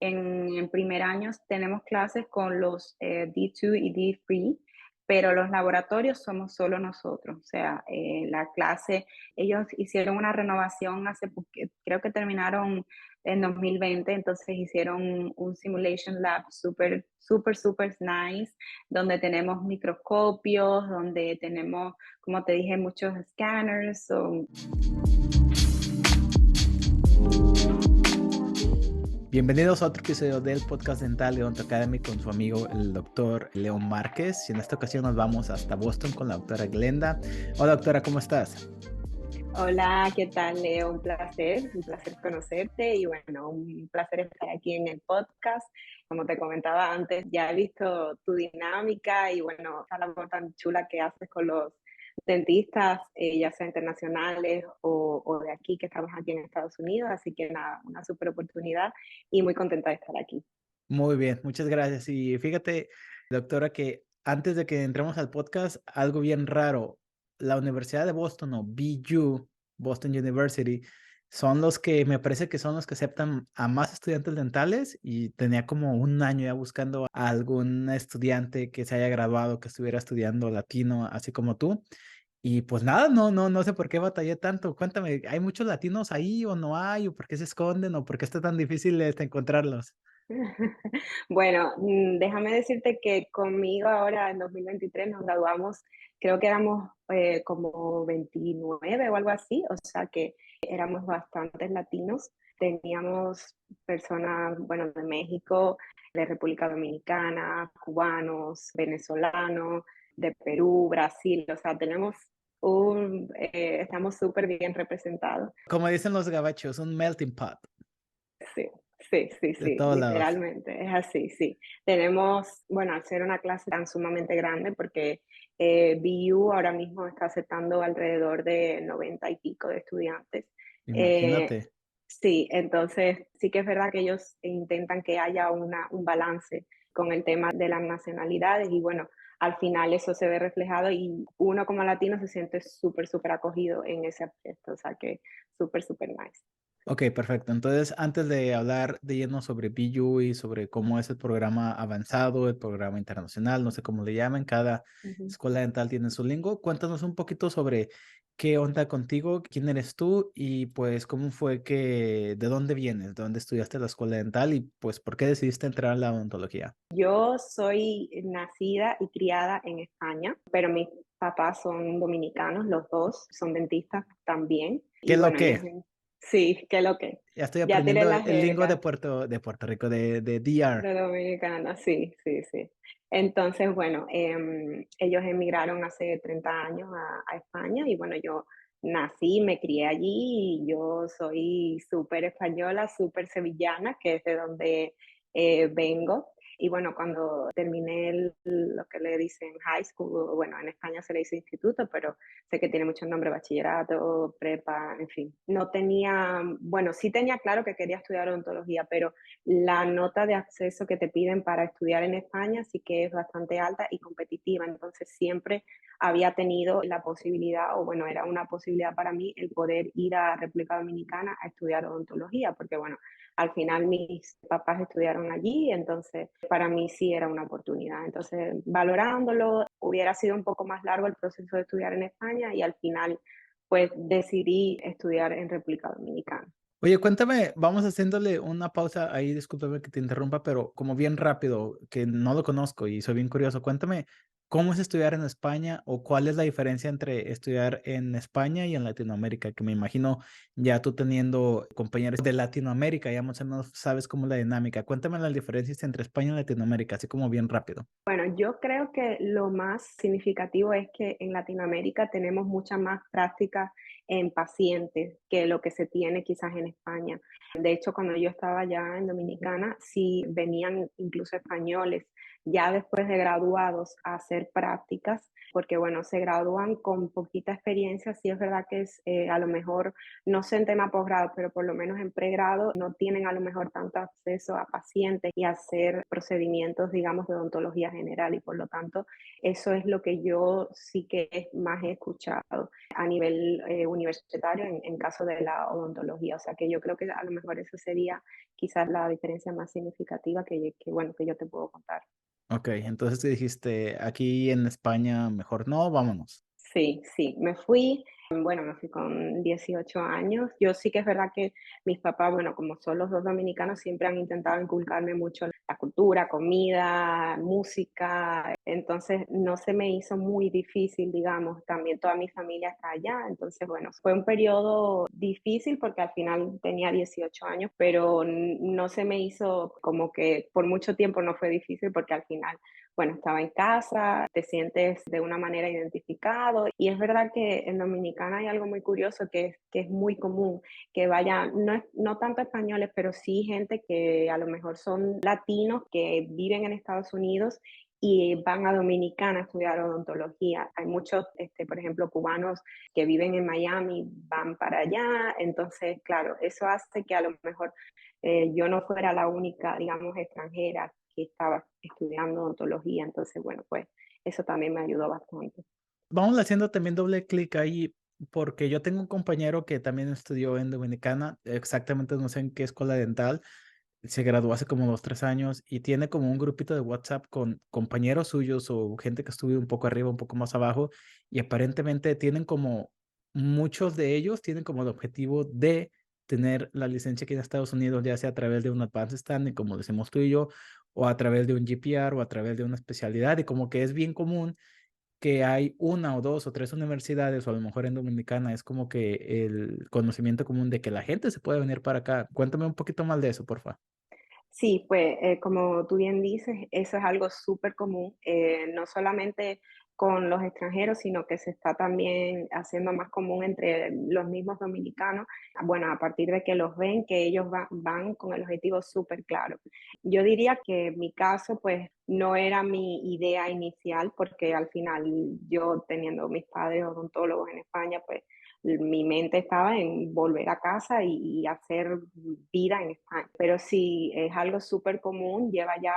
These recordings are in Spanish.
en primer año tenemos clases con los D2 y D3, pero los laboratorios somos solo nosotros. O sea, la clase, ellos hicieron una renovación creo que terminaron en 2020, entonces hicieron un simulation lab súper, súper, súper nice, donde tenemos microscopios, donde tenemos, como te dije, muchos scanners. Bienvenidos a otro episodio del podcast dental de Odonto Academy con su amigo el doctor León Márquez. Y en esta ocasión nos vamos hasta Boston con la doctora Glenda. Hola doctora, ¿cómo estás? Hola, ¿qué tal, Leo? Un placer conocerte y bueno, un placer estar aquí en el podcast. Como te comentaba antes, ya he visto tu dinámica y bueno, esa labor tan chula que haces con los dentistas, ya sea internacionales o de aquí, que estamos aquí en Estados Unidos. Así que nada, una súper oportunidad y muy contenta de estar aquí. Muy bien, muchas gracias. Y fíjate, doctora, que antes de que entremos al podcast, algo bien raro. La Universidad de Boston o BU, Boston University, son los que me parece que son los que aceptan a más estudiantes dentales y tenía como un año ya buscando a algún estudiante que se haya graduado, que estuviera estudiando latino, así como tú. Y pues nada, no sé por qué batallé tanto. Cuéntame, ¿hay muchos latinos ahí o no hay? ¿O por qué se esconden? ¿O por qué está tan difícil encontrarlos? Bueno, déjame decirte que conmigo ahora en 2023 nos graduamos, creo que éramos como 29 o algo así, o sea que éramos bastantes latinos. Teníamos personas, bueno, de México, de República Dominicana, cubanos, venezolanos, de Perú, Brasil, o sea, estamos súper bien representados. Como dicen los gabachos, un melting pot Sí, sí, sí, de sí, todos lados. literalmente, es así, sí. Tenemos, bueno, al ser una clase tan sumamente grande, porque BU ahora mismo está aceptando alrededor de 90 y pico de estudiantes. Eh, Imagínate. sí, entonces sí que es verdad que ellos intentan que haya un balance con el tema de las nacionalidades y bueno, al final eso se ve reflejado y uno como latino se siente súper, súper acogido en ese aspecto, o sea que súper, súper nice. Ok, perfecto. Entonces, antes de hablar de lleno sobre BU y sobre cómo es el programa avanzado, el programa internacional, no sé cómo le llaman, cada Ujú. escuela dental tiene su lingo. Cuéntanos un poquito sobre qué onda contigo, quién eres tú y pues cómo fue de dónde vienes, de dónde estudiaste la escuela dental y pues por qué decidiste entrar a la odontología. Yo soy nacida y criada en España, pero mis papás son dominicanos, los dos son dentistas también. ¿Qué Y es lo bueno, ellos, que? sí, que lo que. Ya estoy Ya tiré aprendiendo la el lingo jerga De Puerto Rico, de DR. de dominicana, sí, sí, sí. Entonces, bueno, ellos emigraron hace 30 años a España y bueno, yo nací, me crié allí y yo soy súper española, súper sevillana, que es de donde vengo. Y bueno, cuando terminé lo que le dicen high school, bueno, en España se le dice instituto, pero sé que tiene muchos nombres, bachillerato, prepa, en fin. No tenía, bueno, sí tenía claro que quería estudiar odontología, pero la nota de acceso que te piden para estudiar en España sí que es bastante alta y competitiva, entonces siempre había tenido la posibilidad, o bueno, era una posibilidad para mí el poder ir a República Dominicana a estudiar odontología, porque bueno, al final mis papás estudiaron allí, entonces para mí sí era una oportunidad. Entonces, valorándolo, hubiera sido un poco más largo el proceso de estudiar en España y al final pues decidí estudiar en República Dominicana. Oye, cuéntame, vamos haciéndole una pausa ahí, discúlpame que te interrumpa, pero como bien rápido, que no lo conozco y soy bien curioso, cuéntame, ¿cómo es estudiar en España o cuál es la diferencia entre estudiar en España y en Latinoamérica? Que me imagino ya tú teniendo compañeros de Latinoamérica, ya más o menos sabes cómo es la dinámica. Cuéntame las diferencias entre España y Latinoamérica, así como bien rápido. Bueno, yo creo que lo más significativo es que en Latinoamérica tenemos mucha más práctica en pacientes que lo que se tiene quizás en España. De hecho, cuando yo estaba ya en Dominicana, sí venían incluso españoles ya después de graduados a hacer prácticas, porque bueno, se gradúan con poquita experiencia, sí es verdad que es a lo mejor, no sé en tema posgrado, pero por lo menos en pregrado no tienen a lo mejor tanto acceso a pacientes y a hacer procedimientos, digamos, de odontología general y por lo tanto eso es lo que yo sí que más he escuchado a nivel universitario en caso de la odontología. O sea que yo creo que a lo mejor eso sería quizás la diferencia más significativa bueno, que yo te puedo contar. Ok, entonces te dijiste, aquí en España mejor no, vámonos. Sí, sí, me fui, bueno, me fui con 18 años. Yo sí que es verdad que mis papás, bueno, como son los dos dominicanos, siempre han intentado inculcarme mucho la cultura, comida, música. Entonces no se me hizo muy difícil, digamos, también toda mi familia está allá. Entonces, bueno, fue un periodo difícil porque al final tenía 18 años, pero no se me hizo como que por mucho tiempo no fue difícil porque al final bueno, estaba en casa, te sientes de una manera identificado y es verdad que en Dominicana hay algo muy curioso que es muy común, que vayan, no tanto españoles, pero sí gente que a lo mejor son latinos que viven en Estados Unidos y van a Dominicana a estudiar odontología. Hay muchos, por ejemplo, cubanos que viven en Miami, van para allá, entonces, claro, eso hace que a lo mejor yo no fuera la única, digamos, extranjera que estaba estudiando odontología, entonces, bueno, pues eso también me ayudó bastante. Vamos haciendo también doble clic ahí, porque yo tengo un compañero que también estudió en Dominicana, exactamente no sé en qué escuela dental, se graduó hace como 2, 3 años y tiene como un grupito de WhatsApp con compañeros suyos o gente que estuvo un poco arriba, un poco más abajo, y aparentemente tienen como, muchos de ellos tienen como el objetivo de tener la licencia aquí en Estados Unidos, ya sea a través de un Advanced Standing, como decimos tú y yo, o a través de un GPR o a través de una especialidad, y como que es bien común que hay una o dos o tres universidades, o a lo mejor en Dominicana es como que el conocimiento común de que la gente se puede venir para acá. Cuéntame un poquito más de eso, por favor. Sí, pues como tú bien dices, eso es algo súper común, no solamente con los extranjeros, sino que se está también haciendo más común entre los mismos dominicanos. Bueno, a partir de que los ven, que ellos van con el objetivo súper claro. Yo diría que en mi caso, pues no era mi idea inicial, porque al final yo teniendo mis padres odontólogos en España, pues mi mente estaba en volver a casa y hacer vida en España. Pero sí, es algo súper común, lleva ya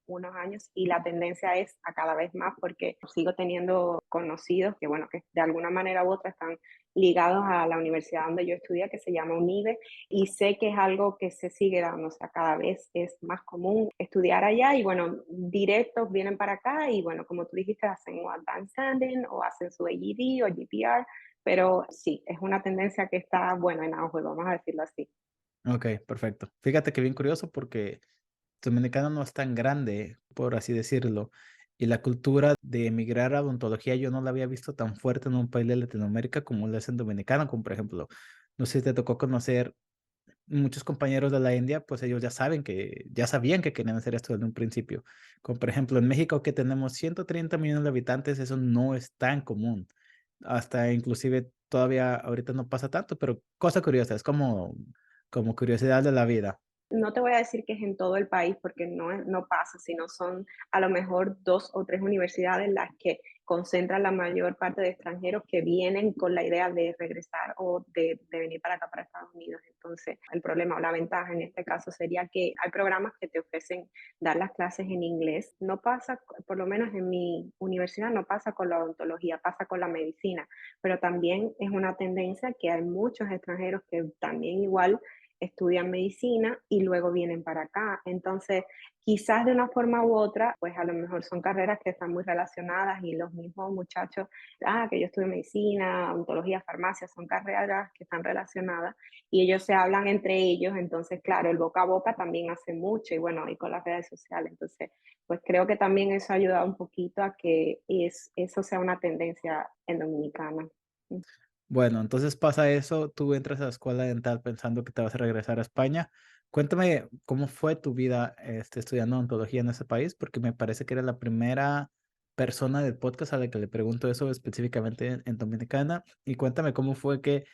unos años y la tendencia es a cada vez más porque sigo teniendo conocidos que, bueno, que de alguna manera u otra están ligados a la universidad donde yo estudié, que se llama UNIBE, y sé que es algo que se sigue dando, o sea, cada vez es más común estudiar allá y, bueno, directos vienen para acá y, bueno, como tú dijiste, hacen un Advanced Standing o hacen su AED o GPR, pero sí, es una tendencia que está, bueno, en auge, vamos a decirlo así. Ok, perfecto. Fíjate que bien curioso porque Dominicana no es tan grande, por así decirlo, y la cultura de emigrar a odontología yo no la había visto tan fuerte en un país de Latinoamérica como lo es en Dominicana, como por ejemplo, no sé si te tocó conocer muchos compañeros de la India, pues ellos ya sabían que querían hacer esto desde un principio. Como por ejemplo en México que tenemos 130 millones de habitantes, eso no es tan común. Hasta inclusive todavía ahorita no pasa tanto, pero cosa curiosa, es como curiosidad de la vida. No te voy a decir que es en todo el país porque no pasa, sino son a lo mejor dos o tres universidades las que concentran la mayor parte de extranjeros que vienen con la idea de regresar o de venir para acá, para Estados Unidos. Entonces, el problema o la ventaja en este caso sería que hay programas que te ofrecen dar las clases en inglés. No pasa, por lo menos en mi universidad, no pasa con la odontología, pasa con la medicina, pero también es una tendencia que hay muchos extranjeros que también igual estudian medicina y luego vienen para acá. Entonces, quizás de una forma u otra, pues a lo mejor son carreras que están muy relacionadas y los mismos muchachos, que yo estudio medicina, odontología, farmacia, son carreras que están relacionadas y ellos se hablan entre ellos, entonces, claro, el boca a boca también hace mucho y bueno, y con las redes sociales. Entonces, pues creo que también eso ha ayudado un poquito a que eso sea una tendencia en Dominicana. Bueno, entonces pasa eso, tú entras a la escuela dental pensando que te vas a regresar a España. Cuéntame cómo fue tu vida estudiando odontología en ese país, porque me parece que eres la primera persona del podcast a la que le pregunto eso específicamente en Dominicana. Y cuéntame cómo fue que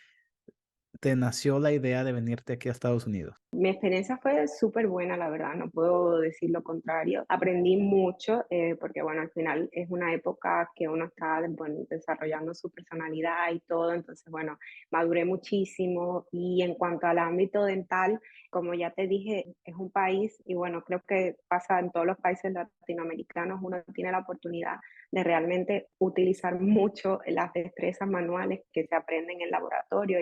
te nació la idea de venirte aquí a Estados Unidos. Mi experiencia fue súper buena, la verdad, no puedo decir lo contrario. Aprendí mucho porque, bueno, al final es una época que uno está bueno, desarrollando su personalidad y todo, entonces, bueno, maduré muchísimo. Y en cuanto al ámbito dental, como ya te dije, es un país, y bueno, creo que pasa en todos los países latinoamericanos, uno tiene la oportunidad de realmente utilizar mucho las destrezas manuales que se aprenden en el laboratorio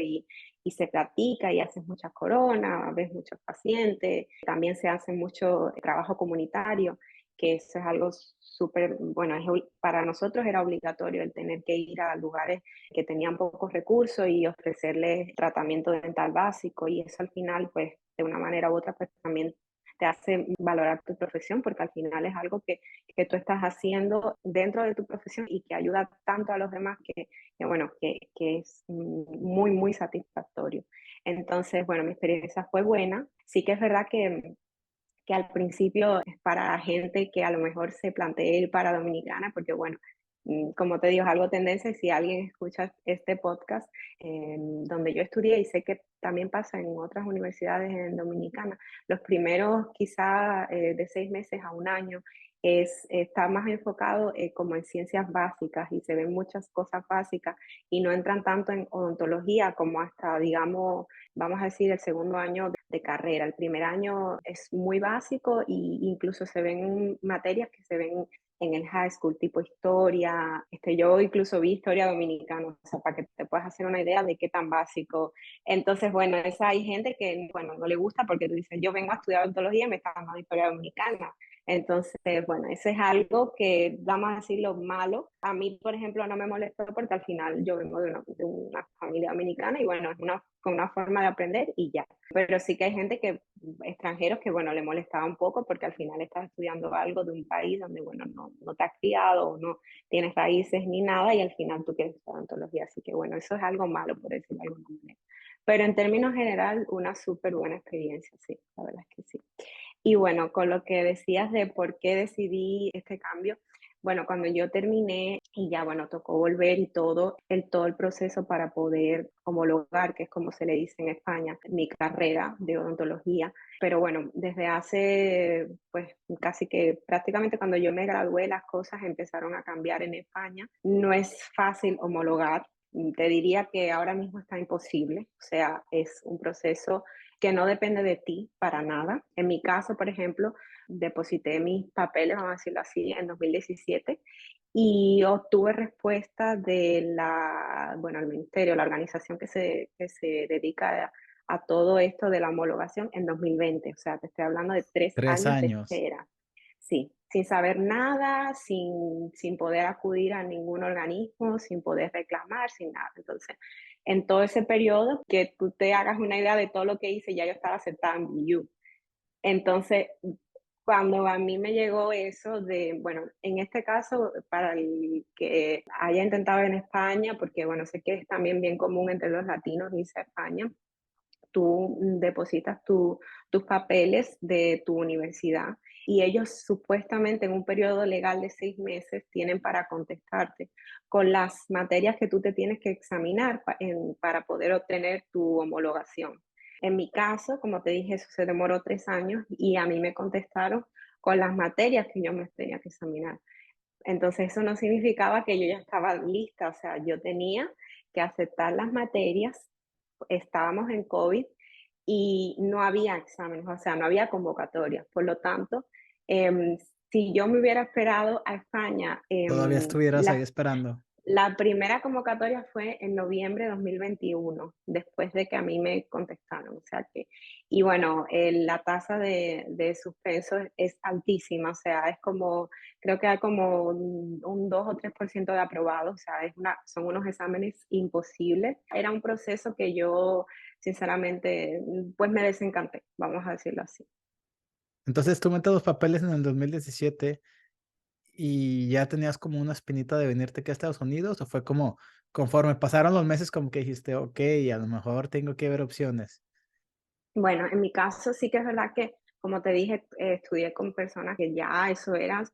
y se practica y haces muchas coronas, ves muchos pacientes, también se hace mucho trabajo comunitario, que eso es algo súper, bueno, para nosotros era obligatorio el tener que ir a lugares que tenían pocos recursos y ofrecerles tratamiento dental básico, y eso al final, pues, de una manera u otra, pues también te hace valorar tu profesión, porque al final es algo que tú estás haciendo dentro de tu profesión y que ayuda tanto a los demás bueno, que es muy, muy satisfactorio. Entonces, bueno, mi experiencia fue buena. Sí que es verdad que al principio es para gente que a lo mejor se plantea ir para Dominicana, porque bueno, como te digo, es algo tendencia, y si alguien escucha este podcast, donde yo estudié, y sé que también pasa en otras universidades en Dominicana, los primeros quizá de 6 meses a un año está más enfocado como en ciencias básicas, y se ven muchas cosas básicas y no entran tanto en odontología como hasta, digamos, vamos a decir, el segundo año de carrera. El primer año es muy básico, y incluso se ven materias que se ven en el high school, tipo historia. Yo incluso vi historia dominicana, o sea, para que te puedas hacer una idea de qué tan básico. Entonces, bueno, hay gente que, bueno, no le gusta porque tú dices, yo vengo a estudiar odontología y me está dando historia dominicana. Entonces, bueno, ese es algo que, vamos a decirlo, malo. A mí, por ejemplo, no me molestó porque al final yo vengo de una familia dominicana, y bueno, es una forma de aprender y ya. Pero sí que hay gente extranjeros que, bueno, le molestaba un poco porque al final estás estudiando algo de un país donde, bueno, no te has criado o no tienes raíces ni nada, y al final tú quieres estudiar odontología. Así que, bueno, eso es algo malo, por decirlo de alguna manera. Pero en términos general, una súper buena experiencia, sí, la verdad es que sí. Y bueno, con lo que decías de por qué decidí este cambio, bueno, cuando yo terminé y ya, bueno, tocó volver y todo el proceso para poder homologar, que es como se le dice en España, mi carrera de odontología. Pero bueno, desde hace, pues casi que prácticamente cuando yo me gradué, las cosas empezaron a cambiar en España. No es fácil homologar. Te diría que ahora mismo está imposible. O sea, es un proceso que no depende de ti para nada. En mi caso, por ejemplo, deposité mis papeles, vamos a decirlo así, en 2017, y obtuve respuesta bueno, el ministerio, la organización que se dedica a todo esto de la homologación, en 2020. O sea, te estoy hablando de 3 años de 3 años. espera. Sí, sin saber nada, sin poder acudir a ningún organismo, sin poder reclamar, sin nada. Entonces, en todo ese periodo, que tú te hagas una idea de todo lo que hice, ya yo estaba aceptada en BU. Entonces, cuando a mí me llegó eso bueno, en este caso, para el que haya intentado en España, porque bueno, sé que es también bien común entre los latinos irse a España, tú depositas tus papeles de tu universidad, y ellos supuestamente en un periodo legal de 6 meses tienen para contestarte con las materias que tú te tienes que examinar para poder obtener tu homologación. En mi caso, como te dije, eso se demoró 3 años, y a mí me contestaron con las materias que yo me tenía que examinar. Entonces eso no significaba que yo ya estaba lista, o sea, yo tenía que aceptar las materias. Estábamos en COVID y no había exámenes, o sea, no había convocatorias. Por lo tanto, em, si yo me hubiera esperado a España, Todavía estuvieras ahí esperando. la primera convocatoria fue en noviembre de 2021, después de que a mí me contestaron. O sea que, y bueno, la tasa de suspenso es altísima, o sea, es como, creo que hay como un 2 o 3% de aprobados, o sea, son unos exámenes imposibles. Era un proceso que yo, sinceramente, pues me desencanté, vamos a decirlo así. Entonces tú metes los papeles en el 2017 y ya tenías como una espinita de venirte aquí a Estados Unidos, o fue como conforme pasaron los meses como que dijiste, ok, a lo mejor tengo que ver opciones. Bueno, en mi caso sí que es verdad que, como te dije, estudié con personas que ya eso era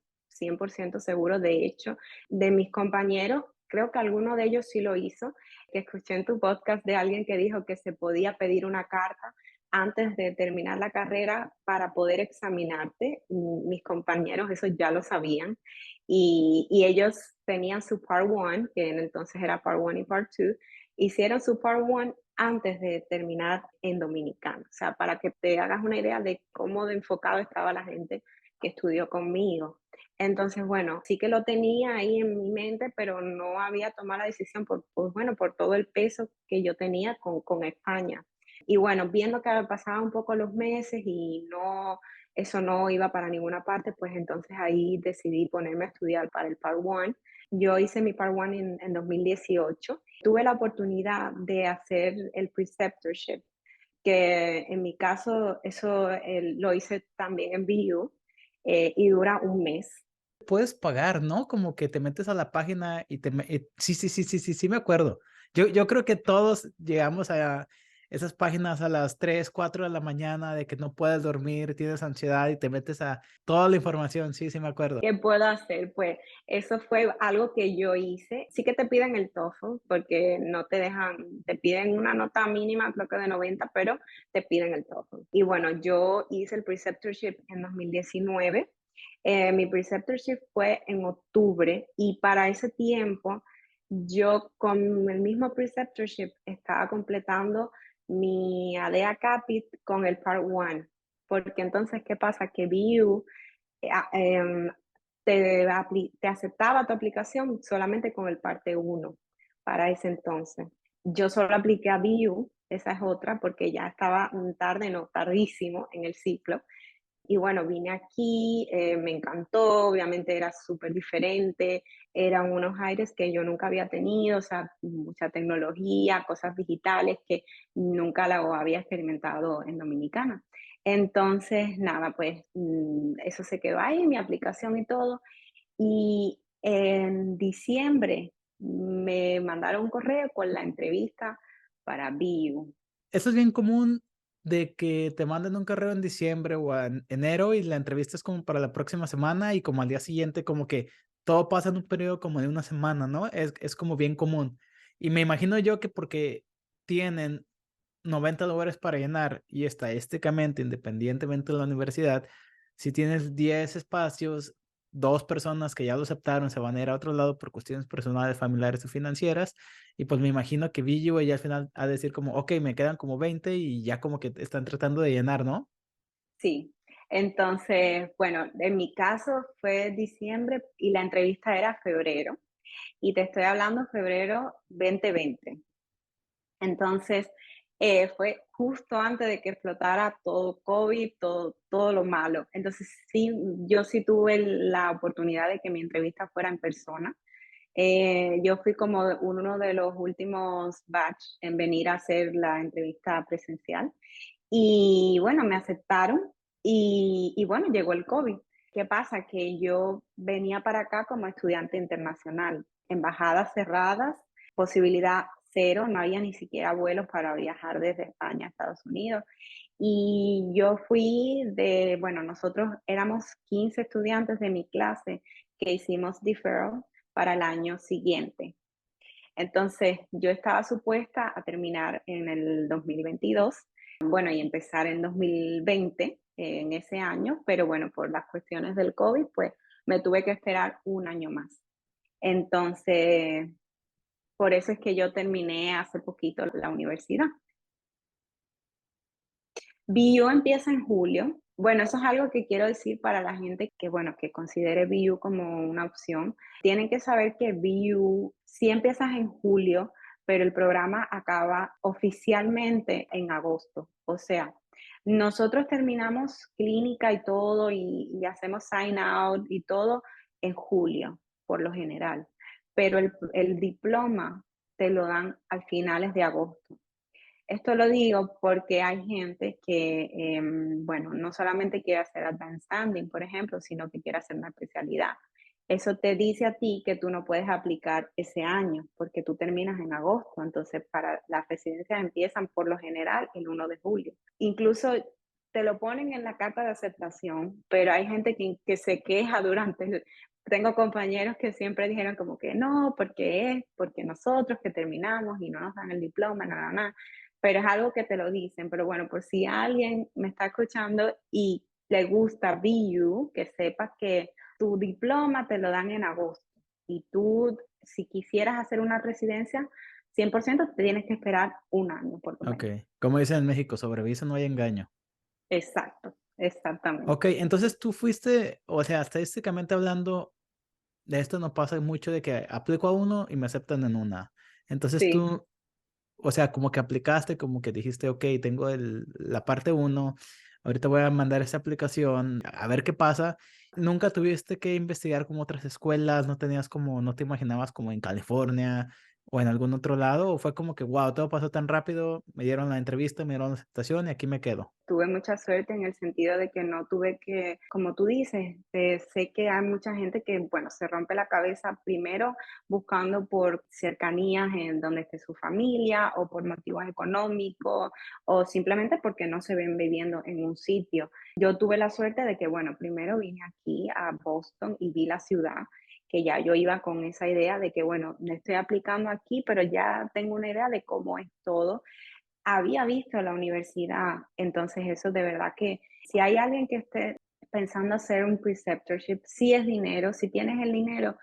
100% seguro. De hecho, de mis compañeros, creo que alguno de ellos sí lo hizo, que escuché en tu podcast de alguien que dijo que se podía pedir una carta antes de terminar la carrera para poder examinarte. Mis compañeros eso ya lo sabían, y ellos tenían su Part 1, que en entonces era Part 1 y Part 2, hicieron su Part 1 antes de terminar en Dominicana. O sea, para que te hagas una idea de cómo de enfocado estaba la gente que estudió conmigo. Entonces, bueno, sí que lo tenía ahí en mi mente, pero no había tomado la decisión bueno, por todo el peso que yo tenía con España. Y bueno, viendo que pasaban un poco los meses y no, eso no iba para ninguna parte, pues entonces ahí decidí ponerme a estudiar para el Part 1. Yo hice mi Part 1 en 2018. Tuve la oportunidad de hacer el preceptorship, que en mi caso eso lo hice también en BU, y dura un mes. Puedes pagar, ¿no? Como que te metes a la página y sí, sí, sí, sí, sí, sí, me acuerdo. Yo creo que todos llegamos a esas páginas a las 3, 4 de la mañana de que no puedes dormir, tienes ansiedad y te metes a toda la información. Sí, sí, me acuerdo. ¿Qué puedo hacer? Pues eso fue algo que yo hice. Sí que te piden el TOEFL porque no te dejan, te piden una nota mínima, creo que de 90, pero te piden el TOEFL. Y bueno, yo hice el preceptorship en 2019. Mi preceptorship fue en octubre y para ese tiempo yo con el mismo preceptorship estaba completando mi ADEA CAPIT con el Part 1. Porque entonces, ¿qué pasa? Que BU te aceptaba tu aplicación solamente con el parte 1 para ese entonces. Yo solo apliqué a BU, esa es otra, porque ya estaba tarde, no, tardísimo en el ciclo. Y bueno, vine aquí, me encantó, obviamente era súper diferente, eran unos aires que yo nunca había tenido, o sea, mucha tecnología, cosas digitales que nunca la había experimentado en Dominicana. Entonces, nada, pues eso se quedó ahí, mi aplicación y todo. Y en diciembre me mandaron un correo con la entrevista para BU. Eso es bien común de que te manden un correo en diciembre o en enero y la entrevista es como para la próxima semana y como al día siguiente como que todo pasa en un periodo como de una semana, ¿no? Es como bien común. Y me imagino yo que porque tienen 90 lugares para llenar y estadísticamente, independientemente de la universidad, si tienes 10 espacios, dos personas que ya lo aceptaron se van a ir a otro lado por cuestiones personales, familiares o financieras, y pues me imagino que VU ya al final ha de decir como, ok, me quedan como 20 y ya como que están tratando de llenar, ¿no? Sí, entonces, bueno, en mi caso fue diciembre y la entrevista era febrero, y te estoy hablando febrero 2020. Entonces, fue justo antes de que explotara todo COVID, todo lo malo. Entonces, sí, yo sí tuve la oportunidad de que mi entrevista fuera en persona. Yo fui como uno de los últimos batch en venir a hacer la entrevista presencial. Y bueno, me aceptaron y bueno, llegó el COVID. ¿Qué pasa? Que yo venía para acá como estudiante internacional, embajadas cerradas, posibilidad cero, no había ni siquiera vuelos para viajar desde España a Estados Unidos. Y yo fui bueno, nosotros éramos 15 estudiantes de mi clase que hicimos deferral para el año siguiente. Entonces, yo estaba supuesta a terminar en el 2022, bueno, y empezar en 2020, en ese año, pero bueno, por las cuestiones del COVID, pues me tuve que esperar un año más. Entonces, por eso es que yo terminé hace poquito la universidad. BU empieza en julio. Bueno, eso es algo que quiero decir para la gente que, bueno, que considere BU como una opción. Tienen que saber que BU sí empiezas en julio, pero el programa acaba oficialmente en agosto. O sea, nosotros terminamos clínica y todo y hacemos sign out y todo en julio, por lo general. Pero el diploma te lo dan al finales de agosto. Esto lo digo porque hay gente que, bueno, no solamente quiere hacer advanced standing, por ejemplo, sino que quiere hacer una especialidad. Eso te dice a ti que tú no puedes aplicar ese año porque tú terminas en agosto. Entonces, para las residencias empiezan por lo general el 1 de julio. Incluso te lo ponen en la carta de aceptación, pero hay gente que se queja Tengo compañeros que siempre dijeron como que no, porque nosotros que terminamos y no nos dan el diploma, nada, nada, pero es algo que te lo dicen. Pero bueno, por si alguien me está escuchando y le gusta BU, que sepas que tu diploma te lo dan en agosto y tú, si quisieras hacer una residencia, 100% te tienes que esperar un año por lo Ok, menos. como dicen en México, sobre aviso no hay engaño. Exacto. exactamente. Ok, entonces tú fuiste, o sea, estadísticamente hablando, de esto no pasa mucho de que aplico a uno y me aceptan en una. Entonces Sí. tú, o sea, como que aplicaste, como que dijiste, ok, tengo la parte uno, ahorita voy a mandar esa aplicación, a ver qué pasa. Nunca tuviste que investigar como otras escuelas, no tenías como, no te imaginabas como en California o en algún otro lado, o fue como que, wow, todo pasó tan rápido, me dieron la entrevista, me dieron la aceptación y aquí me quedo. Tuve mucha suerte en el sentido de que no tuve que, como tú dices, sé que hay mucha gente que, bueno, se rompe la cabeza primero buscando por cercanías en donde esté su familia o por motivos económicos o simplemente porque no se ven viviendo en un sitio. Yo tuve la suerte de que, bueno, primero vine aquí a Boston y vi la ciudad, que ya yo iba con esa idea de que, bueno, me estoy aplicando aquí, pero ya tengo una idea de cómo es todo. Había visto la universidad, entonces eso de verdad que si hay alguien que esté pensando hacer un preceptorship, si es dinero, si tienes el dinero,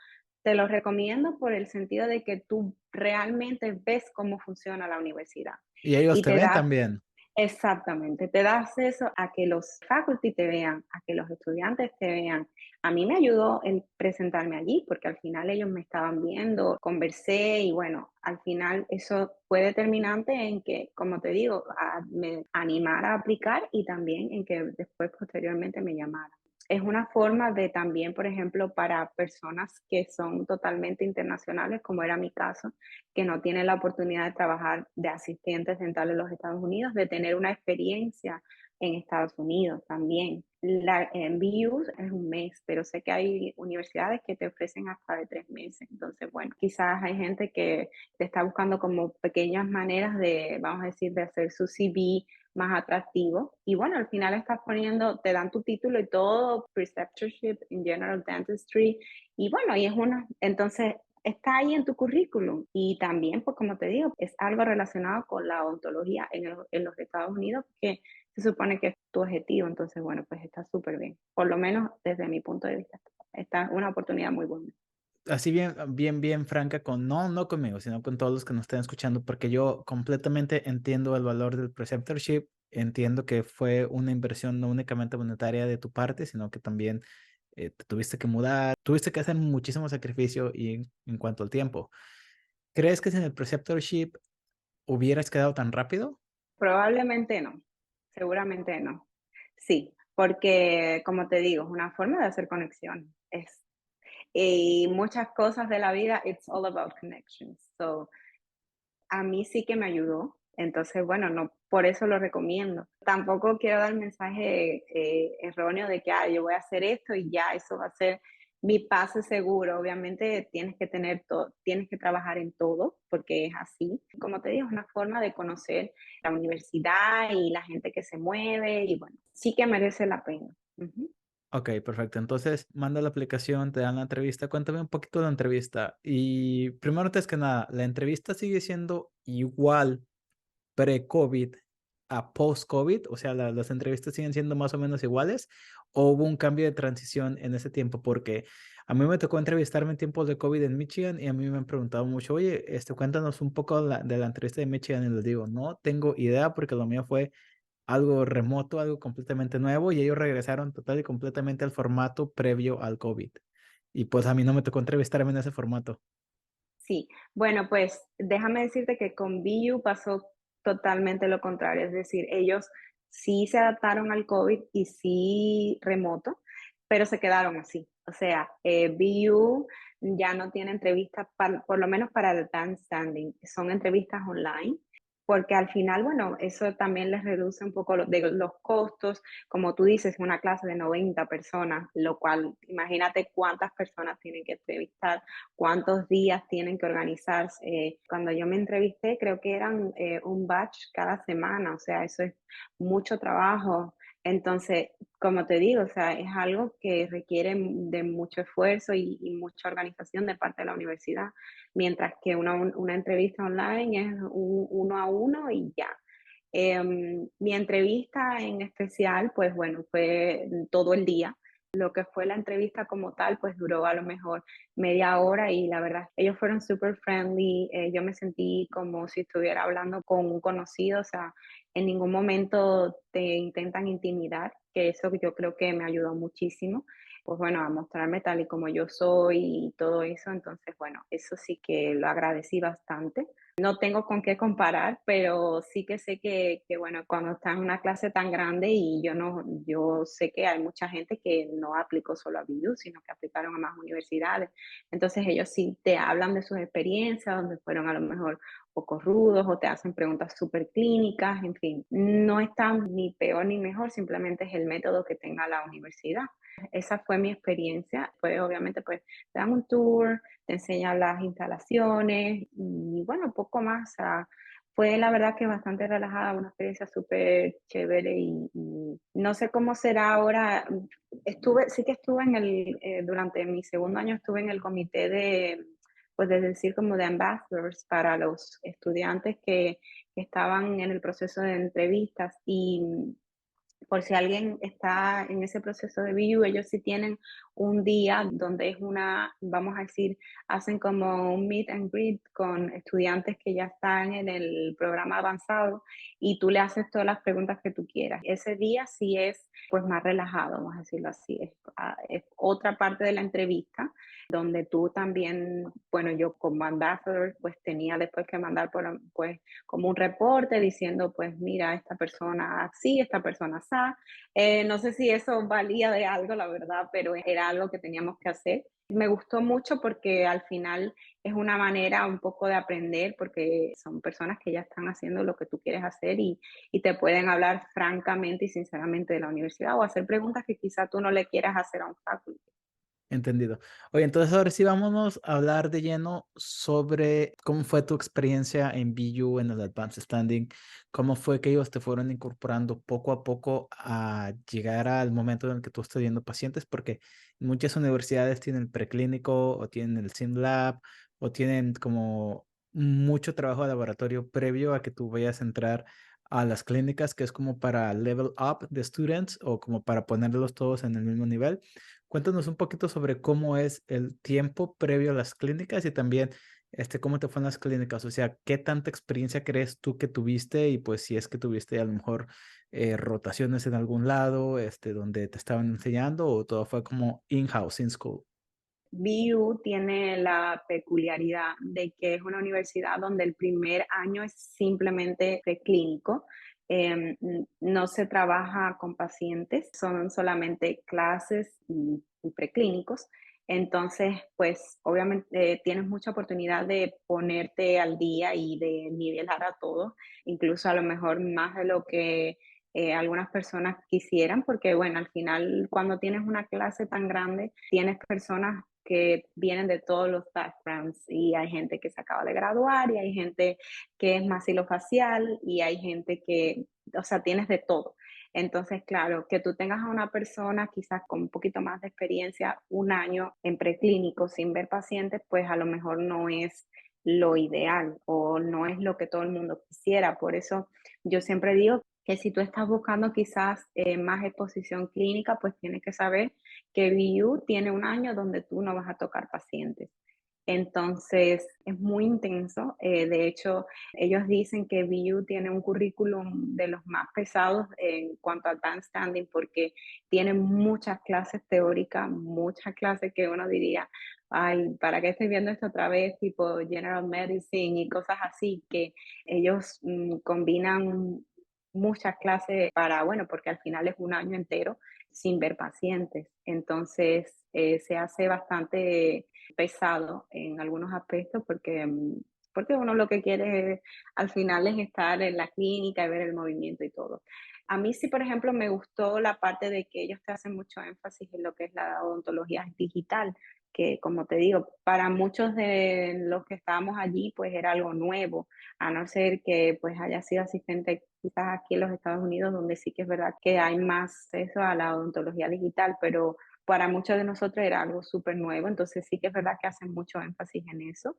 te lo recomiendo por el sentido de que tú realmente ves cómo funciona la universidad Y ellos y te te ven da. también. Exactamente, te da acceso a que los faculty te vean, a que los estudiantes te vean. A mí me ayudó el presentarme allí porque al final ellos me estaban viendo, conversé y bueno, al final eso fue determinante en que, como te digo, me animara a aplicar y también en que después posteriormente me llamaran. Es una forma de también, por ejemplo, para personas que son totalmente internacionales, como era mi caso, que no tienen la oportunidad de trabajar de asistentes dentales en los Estados Unidos, de tener una experiencia en Estados Unidos también. La MBU es un mes, pero sé que hay universidades que te ofrecen hasta de 3 meses. Entonces, bueno, quizás hay gente que te está buscando como pequeñas maneras de, vamos a decir, de hacer su CV más atractivo. Y bueno, al final estás poniendo, te dan tu título y todo, Preceptorship in General Dentistry. Y bueno, y es una, entonces está ahí en tu currículum y también, pues como te digo, es algo relacionado con la odontología en los Estados Unidos que se supone que es tu objetivo, entonces bueno, pues está súper bien, por lo menos desde mi punto de vista, está una oportunidad muy buena. Así bien, bien, bien franca con, no, no conmigo, sino con todos los que nos estén escuchando, porque yo completamente entiendo el valor del preceptorship, entiendo que fue una inversión no únicamente monetaria de tu parte, sino que también te tuviste que mudar, tuviste que hacer muchísimo sacrificio y en cuanto al tiempo. ¿Crees que sin el preceptorship hubieras quedado tan rápido? Probablemente no, seguramente no, sí, porque como te digo, es una forma de hacer conexiones, y muchas cosas de la vida, it's all about connections, so a mí sí que me ayudó. Entonces, bueno, no, por eso lo recomiendo. Tampoco quiero dar el mensaje erróneo de que yo voy a hacer esto y ya eso va a ser mi pase seguro. Obviamente tienes que tener todo, tienes que trabajar en todo porque es así. Como te digo, es una forma de conocer la universidad y la gente que se mueve y bueno, sí que merece la pena. Ujú. Ok, perfecto. Entonces, manda la aplicación, te dan la entrevista. Cuéntame un poquito de la entrevista. Y primero, antes que nada, ¿la entrevista sigue siendo igual pre-COVID a post-COVID? O sea, las entrevistas siguen siendo más o menos iguales, ¿o hubo un cambio de transición en ese tiempo? Porque a mí me tocó entrevistarme en tiempos de COVID en Michigan y a mí me han preguntado mucho, oye, cuéntanos un poco de la entrevista de Michigan y les digo, no tengo idea porque lo mío fue algo remoto, algo completamente nuevo y ellos regresaron total y completamente al formato previo al COVID. Y pues a mí no me tocó entrevistarme en ese formato. Sí, bueno, pues déjame decirte que con BU pasó totalmente lo contrario, es decir, ellos sí se adaptaron al COVID y sí remoto, pero se quedaron así. O sea, BU ya no tiene entrevistas, por lo menos para el dance standing, son entrevistas online porque al final, bueno, eso también les reduce un poco de los costos. Como tú dices, una clase de 90 personas, lo cual imagínate cuántas personas tienen que entrevistar, cuántos días tienen que organizarse. Cuando yo me entrevisté, creo que eran un batch cada semana, o sea, eso es mucho trabajo. Entonces, como te digo, o sea, es algo que requiere de mucho esfuerzo y mucha organización de parte de la universidad, mientras que una entrevista online es uno a uno y ya. Mi entrevista en especial, pues bueno, fue todo el día. Lo que fue la entrevista como tal, pues duró a lo mejor media hora y la verdad, ellos fueron súper friendly. Yo me sentí como si estuviera hablando con un conocido, o sea, en ningún momento te intentan intimidar. que eso yo creo que me ayudó muchísimo, pues bueno, a mostrarme tal y como yo soy y todo eso. Entonces, bueno, eso sí que lo agradecí bastante. No tengo con qué comparar, pero sí que sé que bueno, cuando estás en una clase tan grande y yo no, yo sé que hay mucha gente que no aplicó solo a BU, sino que aplicaron a más universidades. Entonces ellos sí te hablan de sus experiencias, donde fueron a lo mejor poco rudos o te hacen preguntas súper clínicas, en fin, no está ni peor ni mejor, simplemente es el método que tenga la universidad. Esa fue mi experiencia. Pues obviamente pues te dan un tour, te enseñan las instalaciones y bueno, poco más. O sea, fue la verdad que bastante relajada, una experiencia súper chévere y no sé cómo será ahora. Sí que estuve durante mi segundo año estuve en el comité pues de decir como de ambassadors para los estudiantes que estaban en el proceso de entrevistas y por si alguien está en ese proceso de BU, ellos sí tienen un día donde es vamos a decir, hacen como un meet and greet con estudiantes que ya están en el programa avanzado y tú le haces todas las preguntas que tú quieras. Ese día sí es pues más relajado, vamos a decirlo así. Es otra parte de la entrevista donde tú también, bueno, yo como ambassador pues tenía después que mandar pues como un reporte diciendo, pues mira, esta persona así, esta persona así. No sé si eso valía de algo, la verdad, pero era algo que teníamos que hacer. Me gustó mucho porque al final es una manera un poco de aprender, porque son personas que ya están haciendo lo que tú quieres hacer y te pueden hablar francamente y sinceramente de la universidad o hacer preguntas que quizá tú no le quieras hacer a un faculty. Entendido. Oye, entonces ahora sí vámonos a hablar de lleno sobre cómo fue tu experiencia en BU, en el Advanced Standing, cómo fue que ellos te fueron incorporando poco a poco a llegar al momento en el que tú estás viendo pacientes, porque muchas universidades tienen preclínico o tienen el sim lab o tienen como mucho trabajo de laboratorio previo a que tú vayas a entrar a las clínicas, que es como para level up de students o como para ponerlos todos en el mismo nivel. Cuéntanos un poquito sobre cómo es el tiempo previo a las clínicas y también cómo te fueron las clínicas, o sea, qué tanta experiencia crees tú que tuviste y pues si es que tuviste a lo mejor rotaciones en algún lado, donde te estaban enseñando o todo fue como in-house, in school. BU tiene la peculiaridad de que es una universidad donde el primer año es simplemente preclínico. No se trabaja con pacientes, son solamente clases y preclínicos. Entonces, pues obviamente tienes mucha oportunidad de ponerte al día y de nivelar a todos, incluso a lo mejor más de lo que algunas personas quisieran, porque bueno, al final cuando tienes una clase tan grande, tienes personas que vienen de todos los backgrounds y hay gente que se acaba de graduar y hay gente que es maxilofacial y hay gente que, o sea, tienes de todo. Entonces, claro, que tú tengas a una persona quizás con un poquito más de experiencia, un año en preclínico sin ver pacientes, pues a lo mejor no es lo ideal o no es lo que todo el mundo quisiera. Por eso yo siempre digo que si tú estás buscando quizás más exposición clínica, pues tienes que saber que BU tiene un año donde tú no vas a tocar pacientes. Entonces, es muy intenso. De hecho, ellos dicen que BU tiene un currículum de los más pesados en cuanto a advanced standing porque tiene muchas clases teóricas, muchas clases que uno diría, ay, ¿para qué estoy viendo esto otra vez? Tipo General Medicine y cosas así, que ellos combinan muchas clases para, bueno, porque al final es un año entero sin ver pacientes. Entonces, se hace bastante pesado en algunos aspectos porque uno lo que quiere al final es estar en la clínica y ver el movimiento y todo. A mí sí, por ejemplo, me gustó la parte de que ellos te hacen mucho énfasis en lo que es la odontología digital, que como te digo, para muchos de los que estábamos allí, pues era algo nuevo, a no ser que pues haya sido asistente quizás aquí en los Estados Unidos, donde sí que es verdad que hay más acceso a la odontología digital, pero para muchos de nosotros era algo súper nuevo, entonces sí que es verdad que hacen mucho énfasis en eso.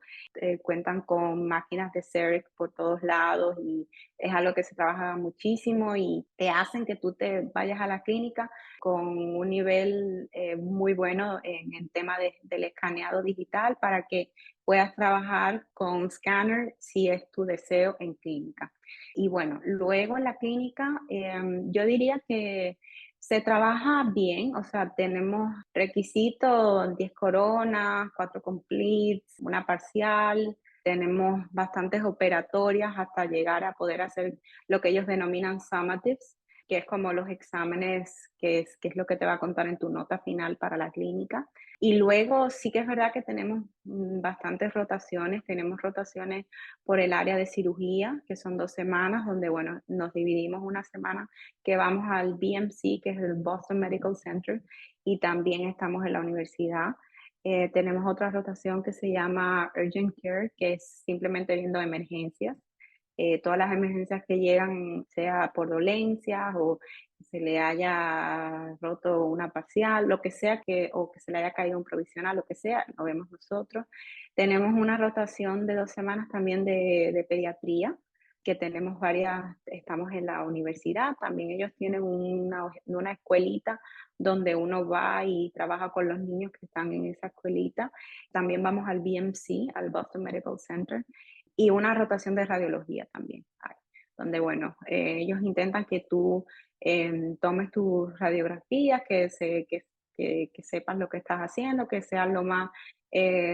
Cuentan con máquinas de CEREC por todos lados y es algo que se trabaja muchísimo y te hacen que tú te vayas a la clínica con un nivel muy bueno en el tema del escaneado digital para que puedas trabajar con scanner si es tu deseo en clínica. Y bueno, luego en la clínica, yo diría que Se trabaja bien, o sea, tenemos requisitos, 10 coronas, 4 completes, una parcial, tenemos bastantes operatorias hasta llegar a poder hacer lo que ellos denominan summatives, que es como los exámenes, que es lo que te va a contar en tu nota final para la clínica. Y luego sí que es verdad que tenemos bastantes rotaciones, tenemos rotaciones por el área de cirugía, que son 2 semanas, donde, bueno, nos dividimos una semana que vamos al BMC, que es el Boston Medical Center, y también estamos en la universidad. Tenemos otra rotación que se llama Urgent Care, que es simplemente viendo emergencias. Todas las emergencias que llegan, sea por dolencias o que se le haya roto una parcial, lo que sea, o que se le haya caído un provisional, lo que sea, lo vemos nosotros. Tenemos una rotación de 2 semanas también de pediatría, que tenemos varias, estamos en la universidad, también ellos tienen una escuelita donde uno va y trabaja con los niños que están en esa escuelita. También vamos al BMC, al Boston Medical Center, y una rotación de radiología también hay, donde, bueno, ellos intentan que tú tomes tus radiografías, que sepas lo que estás haciendo, que sea lo más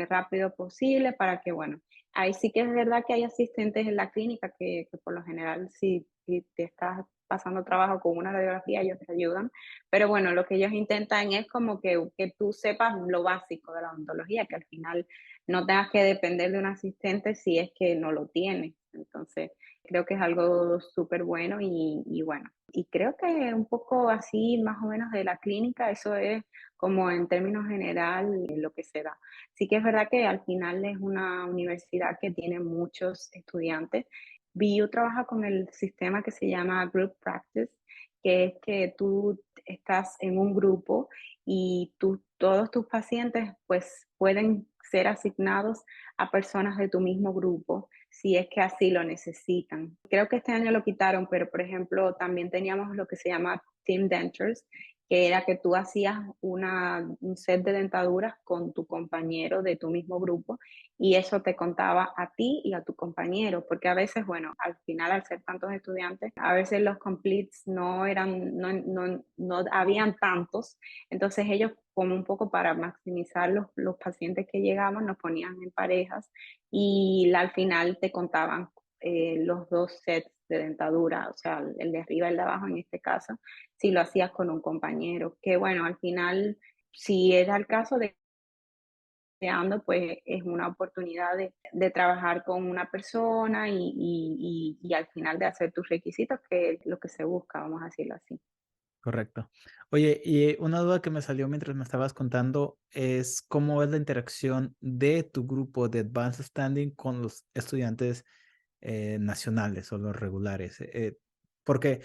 rápido posible para que, bueno, ahí sí que es verdad que hay asistentes en la clínica que por lo general si te estás pasando trabajo con una radiografía, ellos te ayudan, pero bueno, lo que ellos intentan es como que tú sepas lo básico de la odontología, que al final no tengas que depender de un asistente si es que no lo tienes. Entonces, creo que es algo súper bueno y bueno, y creo que un poco así, más o menos de la clínica, eso es como en términos general lo que se da. Sí que es verdad que al final es una universidad que tiene muchos estudiantes. BU trabaja con el sistema que se llama Group Practice, que es que tú estás en un grupo y todos tus pacientes pues pueden ser asignados a personas de tu mismo grupo si es que así lo necesitan. Creo que este año lo quitaron, pero por ejemplo también teníamos lo que se llama Team Dentures, que era que tú hacías un set de dentaduras con tu compañero de tu mismo grupo y eso te contaba a ti y a tu compañero, porque a veces, bueno, al final al ser tantos estudiantes, a veces los completes no eran, no habían tantos, entonces ellos como un poco para maximizar los pacientes que llegaban, nos ponían en parejas y al final te contaban los dos sets de dentadura, o sea, el de arriba y el de abajo en este caso, si lo hacías con un compañero, que bueno, al final, si era el caso de creando, pues es una oportunidad de trabajar con una persona y al final de hacer tus requisitos, que es lo que se busca, vamos a decirlo así. Correcto. Oye, y una duda que me salió mientras me estabas contando es cómo es la interacción de tu grupo de Advanced Standing con los estudiantes nacionales o los regulares. Porque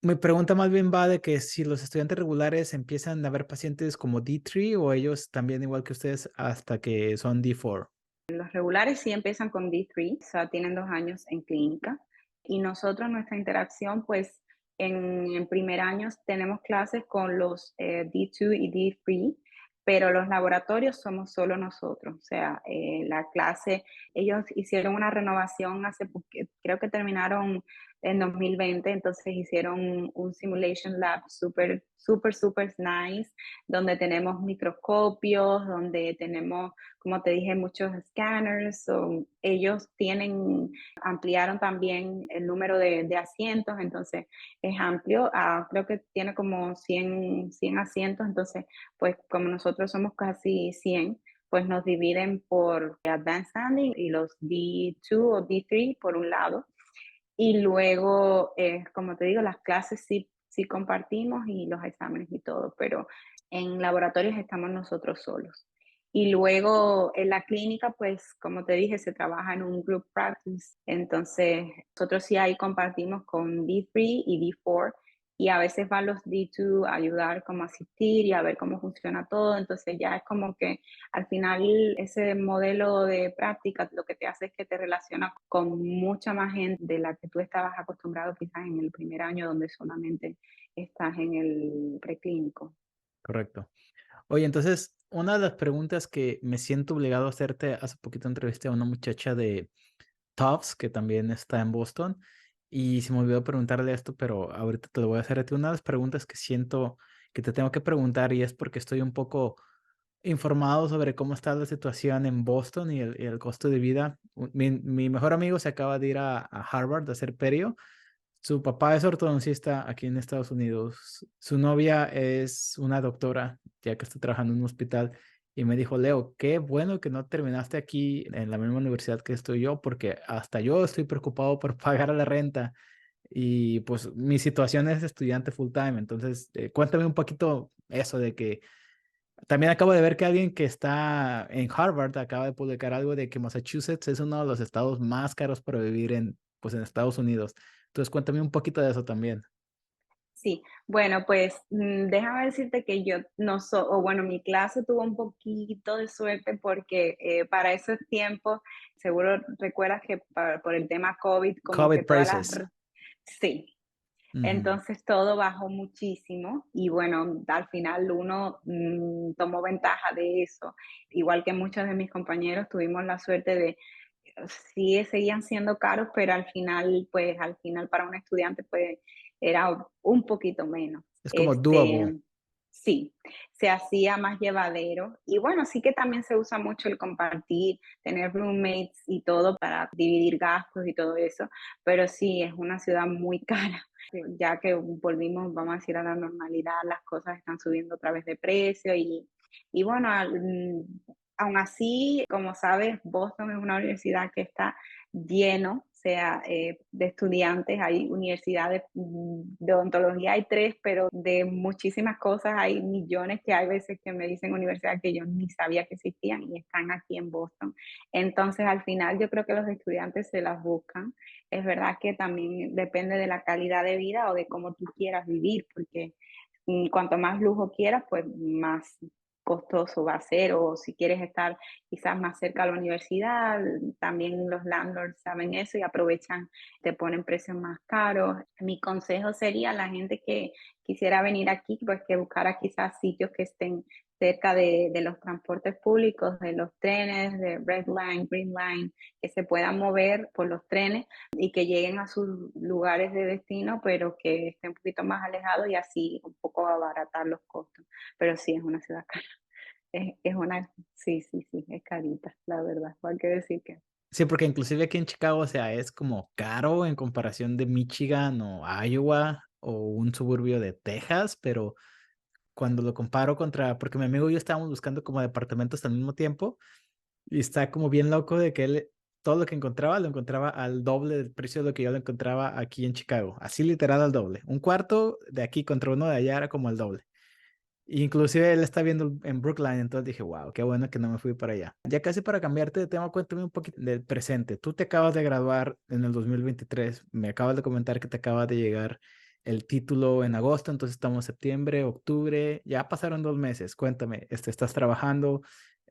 mi pregunta más bien va de que si los estudiantes regulares empiezan a ver pacientes como D3 o ellos también igual que ustedes hasta que son D4. Los regulares sí empiezan con D3, o sea, tienen 2 años en clínica. Y nosotros, nuestra interacción, pues en primer año tenemos clases con los D2 y D3, pero los laboratorios somos solo nosotros. O sea, la clase, ellos hicieron una renovación creo que terminaron en 2020, entonces hicieron un simulation lab súper, súper, súper nice, donde tenemos microscopios, donde tenemos, como te dije, muchos scanners. Ellos ampliaron también el número de asientos, entonces es amplio. Creo que tiene como 100 asientos, entonces, pues como nosotros somos casi 100, pues nos dividen por Advanced Standing y los D2 o D3 por un lado. Y luego, como te digo, las clases sí compartimos y los exámenes y todo, pero en laboratorios estamos nosotros solos. Y luego en la clínica, pues como te dije, se trabaja en un group practice. Entonces, nosotros sí ahí compartimos con D3 y D4 y a veces van los D2 a ayudar como a asistir y a ver cómo funciona todo. Entonces ya es como que al final ese modelo de práctica lo que te hace es que te relacionas con mucha más gente de la que tú estabas acostumbrado quizás en el primer año donde solamente estás en el preclínico. Correcto. Oye, entonces, una de las preguntas que me siento obligado a hacerte, hace poquito entrevisté a una muchacha de Tufts, que también está en Boston, Y se me olvidó preguntarle esto, pero ahorita te lo voy a hacer a ti. Una de las preguntas que siento que te tengo que preguntar y es porque estoy un poco informado sobre cómo está la situación en Boston y el costo de vida. Mi mejor amigo se acaba de ir a Harvard a hacer perio. Su papá es ortodoncista aquí en Estados Unidos. Su novia es una doctora, ya que está trabajando en un hospital. Y me dijo, Leo, qué bueno que no terminaste aquí en la misma universidad que estoy yo, porque hasta yo estoy preocupado por pagar la renta. Y pues mi situación es estudiante full time. Entonces, cuéntame un poquito eso de que también acabo de ver que alguien que está en Harvard acaba de publicar algo de que Massachusetts es uno de los estados más caros para vivir en, pues, en Estados Unidos. Entonces, cuéntame un poquito de eso también. Sí, bueno, pues déjame decirte que yo no soy, o bueno, mi clase tuvo un poquito de suerte porque para esos tiempos, seguro recuerdas que por el tema COVID, como que COVID todas prices. sí, Ujú. entonces todo bajó muchísimo y bueno, al final uno tomó ventaja de eso. Igual que muchos de mis compañeros tuvimos la suerte de, sí seguían siendo caros, pero al final, pues al final para un estudiante, pues era un poquito menos. Es como doable. Sí, se hacía más llevadero y bueno, sí que también se usa mucho el compartir, tener roommates y todo para dividir gastos y todo eso, pero sí, es una ciudad muy cara. Ya que volvimos, vamos a decir, a la normalidad, las cosas están subiendo otra vez de precio y bueno, aún así, como sabes, Boston es una universidad que está lleno, o sea, de estudiantes. Hay universidades de odontología, hay tres, pero de muchísimas cosas hay millones que hay veces que me dicen universidades que yo ni sabía que existían y están aquí en Boston. Entonces, al final, yo creo que los estudiantes se las buscan. Es verdad que también depende de la calidad de vida o de cómo tú quieras vivir, porque cuanto más lujo quieras, pues más costoso va a ser, o si quieres estar quizás más cerca a la universidad, también los landlords saben eso y aprovechan, te ponen precios más caros. Mi consejo sería a la gente que quisiera venir aquí, pues que buscara quizás sitios que estén cerca de los transportes públicos, de los trenes, de Red Line, Green Line, que se puedan mover por los trenes y que lleguen a sus lugares de destino, pero que estén un poquito más alejados y así un poco abaratar los costos. Pero sí, es una ciudad cara. Es una, sí, sí, sí, es carita, la verdad. No hay que decir que Sí, porque inclusive aquí en Chicago, o sea, es como caro en comparación de Michigan o Iowa o un suburbio de Texas, pero cuando lo comparo contra, porque mi amigo y yo estábamos buscando como departamentos al mismo tiempo. Y está como bien loco de que él todo lo que encontraba lo encontraba al doble del precio de lo que yo lo encontraba aquí en Chicago. Así literal al doble. Un cuarto de aquí contra uno de allá era como el doble. Inclusive él está viendo en Brookline, entonces dije, wow, qué bueno que no me fui para allá. Ya casi para cambiarte de tema, cuéntame un poquito del presente. Tú te acabas de graduar en el 2023, me acabas de comentar que te acaba de llegar el título en agosto, entonces estamos en septiembre, octubre, ya pasaron 2 meses. Cuéntame, ¿estás trabajando?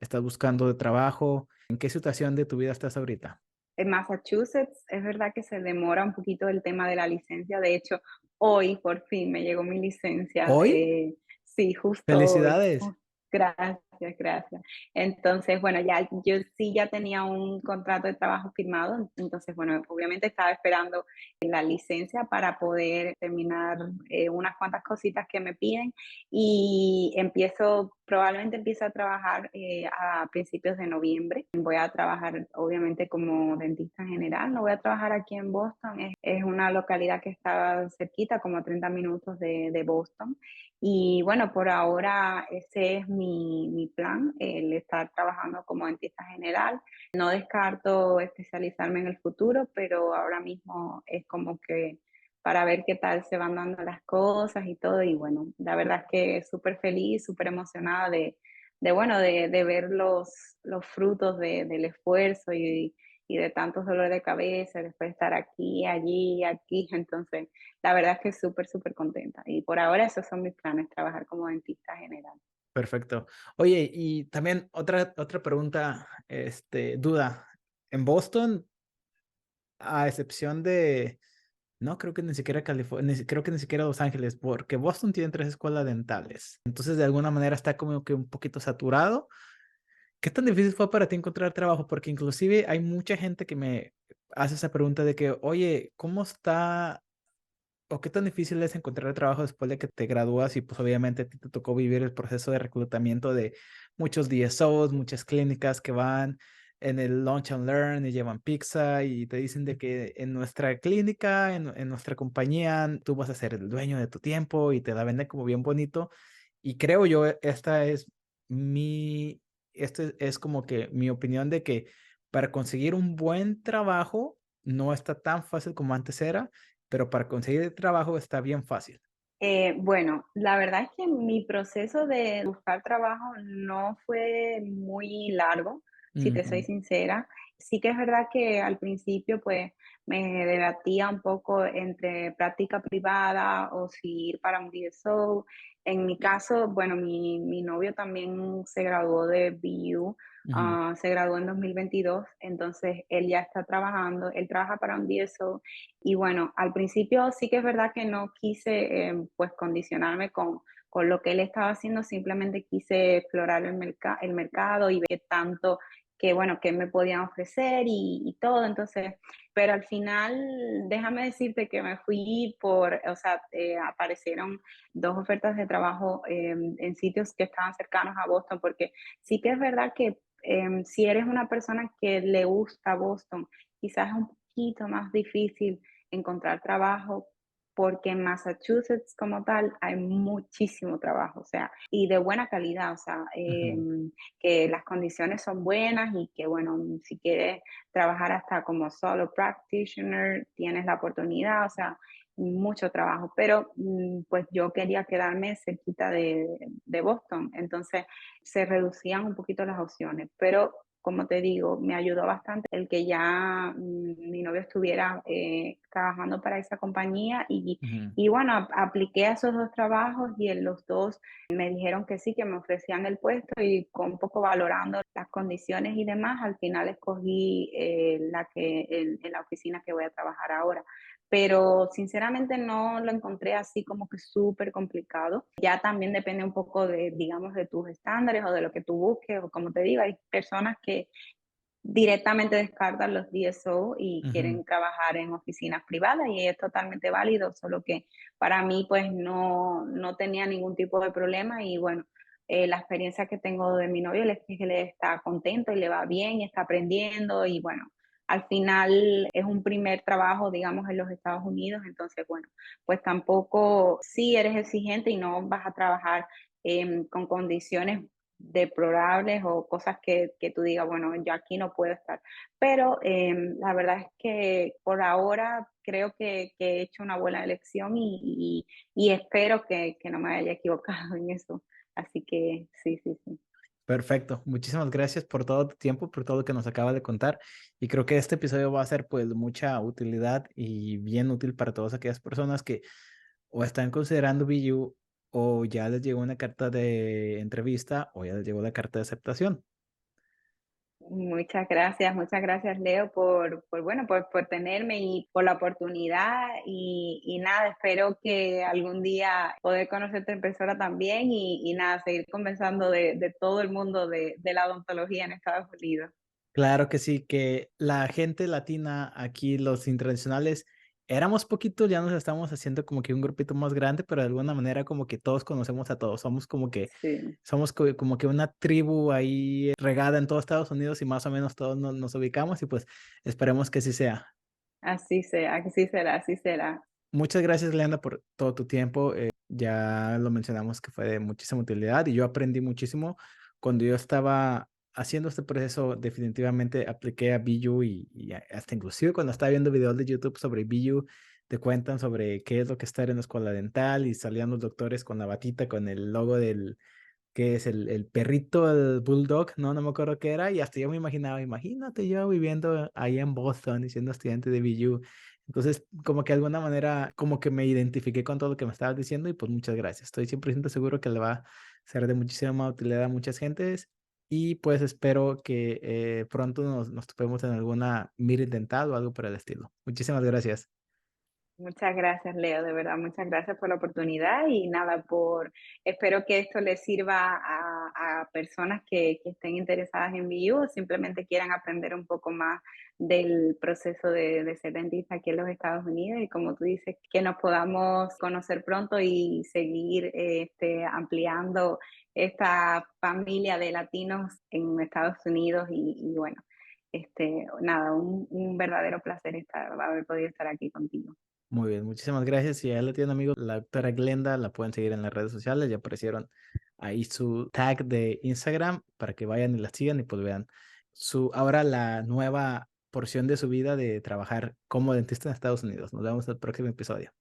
¿Estás buscando de trabajo? ¿En qué situación de tu vida estás ahorita? en Massachusetts es verdad que se demora un poquito el tema de la licencia. De hecho, hoy por fin me llegó mi licencia. ¿Hoy? Sí, justo hoy. Felicidades. Gracias, gracias. Entonces, bueno, ya yo sí ya tenía un contrato de trabajo firmado, entonces, bueno, obviamente estaba esperando la licencia para poder terminar unas cuantas cositas que me piden y probablemente empiezo a trabajar a principios de noviembre. Voy a trabajar obviamente como dentista general, no voy a trabajar aquí en Boston, es una localidad que está cerquita, como a 30 minutos de Boston. Y bueno, por ahora ese es mi plan, el estar trabajando como dentista general. No descarto especializarme en el futuro, pero ahora mismo es como que para ver qué tal se van dando las cosas y todo. Y bueno, la verdad es que súper feliz, súper emocionada bueno, de ver los frutos del esfuerzo y de tantos dolores de cabeza, después de estar aquí, allí, aquí. Entonces, la verdad es que súper, súper contenta. Y por ahora esos son mis planes, trabajar como dentista general. Perfecto. Oye, y también otra pregunta, duda. En Boston, a excepción de, no creo que ni siquiera California, creo que ni siquiera Los Ángeles, porque Boston tiene 3 escuelas dentales. Entonces, de alguna manera está como que un poquito saturado. ¿Qué tan difícil fue para ti encontrar trabajo? Porque inclusive hay mucha gente hace esa pregunta de que, oye, ¿cómo está o qué tan difícil es encontrar trabajo después de que te gradúas? Y pues obviamente a ti te tocó vivir el proceso de reclutamiento de muchos DSOs, muchas clínicas que van en el Launch and Learn y llevan pizza y te dicen de que en nuestra clínica, en nuestra compañía, tú vas a ser el dueño de tu tiempo y te la venden como bien bonito. Y creo yo, mi, esta es como que mi opinión de que para conseguir un buen trabajo no está tan fácil como antes era, pero para conseguir trabajo está bien fácil. Bueno, la verdad es que mi proceso de buscar trabajo no fue muy largo, si te soy Ujú, sincera. Sí que es verdad que al principio pues me debatía un poco entre práctica privada o si ir para un DSO. En mi caso, bueno, mi novio también se graduó de BU, ujú, se graduó en 2022, entonces él ya está trabajando, él trabaja para un DSO y bueno, al principio sí que es verdad que no quise pues condicionarme con lo que él estaba haciendo, simplemente quise explorar el mercado y ver tanto que bueno, qué me podían ofrecer y todo. Entonces, pero al final, déjame decirte que me fui o sea, aparecieron dos ofertas de trabajo en sitios que estaban cercanos a Boston, porque sí que es verdad que si eres una persona que le gusta Boston, quizás es un poquito más difícil encontrar trabajo porque en Massachusetts como tal hay muchísimo trabajo, o sea, y de buena calidad, o sea, ujú. que las condiciones son buenas y que, bueno, si quieres trabajar hasta como solo practitioner, tienes la oportunidad, o sea, mucho trabajo, pero pues yo quería quedarme cerquita de Boston, entonces se reducían un poquito las opciones, pero como te digo, me ayudó bastante el que ya mi novio estuviera trabajando para esa compañía Ujú. y bueno, apliqué a esos dos trabajos y en los dos me dijeron que sí, que me ofrecían el puesto y con un poco valorando las condiciones y demás, al final escogí en la oficina que voy a trabajar ahora. Pero sinceramente no lo encontré así como que súper complicado. Ya también depende un poco de, digamos, de tus estándares o de lo que tú busques, o como te digo, hay personas que directamente descartan los DSO y Ujú. quieren trabajar en oficinas privadas y es totalmente válido, solo que para mí pues no tenía ningún tipo de problema y bueno, la experiencia que tengo de mi novio es que él está contento y le va bien y está aprendiendo y bueno, al final es un primer trabajo, digamos, en los Estados Unidos, entonces bueno, pues tampoco si eres exigente y no vas a trabajar con condiciones deplorables o cosas que tú digas, bueno, yo aquí no puedo estar. Pero la verdad es que por ahora creo que he hecho una buena elección y espero que no me haya equivocado en eso. Así que sí, sí, sí. Perfecto. Muchísimas gracias por todo tu tiempo, por todo lo que nos acaba de contar. Y creo que este episodio va a ser pues de mucha utilidad y bien útil para todas aquellas personas que o están considerando BU o ya les llegó una carta de entrevista o ya les llegó la carta de aceptación. Muchas gracias Leo bueno, por tenerme y por la oportunidad y nada, espero que algún día poder conocerte en persona también y nada, seguir conversando de todo el mundo de la odontología en Estados Unidos. Claro que sí, que la gente latina aquí, los internacionales, éramos poquitos, ya nos estamos haciendo como que un grupito más grande, pero de alguna manera como que todos conocemos a todos, somos como que, Sí, como que una tribu ahí regada en todo Estados Unidos y más o menos todos nos ubicamos y pues esperemos que así sea. así sea, así será, así será. Muchas gracias, Leandra, por todo tu tiempo. Ya lo mencionamos que fue de muchísima utilidad y yo aprendí muchísimo cuando yo estaba haciendo este proceso. Definitivamente apliqué a Biyu y hasta inclusive cuando estaba viendo videos de YouTube sobre Biyu, te cuentan sobre qué es lo que es estar en la escuela dental y salían los doctores con la batita, con el logo del, que es el perrito, el bulldog, no me acuerdo qué era, y hasta yo me imaginaba, imagínate yo viviendo ahí en Boston y siendo estudiante de BU. Entonces, como que de alguna manera, como que me identifiqué con todo lo que me estabas diciendo y pues muchas gracias. Estoy 100% seguro que le va a ser de muchísima utilidad a muchas gentes y pues espero que pronto nos topemos en alguna meeting dental o algo por el estilo. Muchísimas gracias. Muchas gracias, Leo, de verdad, muchas gracias por la oportunidad y nada, espero que esto le sirva a personas que estén interesadas en BU o simplemente quieran aprender un poco más del proceso de ser dentista aquí en los Estados Unidos y como tú dices, que nos podamos conocer pronto y seguir ampliando esta familia de latinos en Estados Unidos y bueno, nada, un verdadero placer haber podido estar aquí contigo. Muy bien, muchísimas gracias. Si ya la tienen, amigos, la doctora Glenda, la pueden seguir en las redes sociales. Ya aparecieron ahí su tag de Instagram para que vayan y la sigan y pues vean ahora la nueva porción de su vida de trabajar como dentista en Estados Unidos. Nos vemos en el próximo episodio.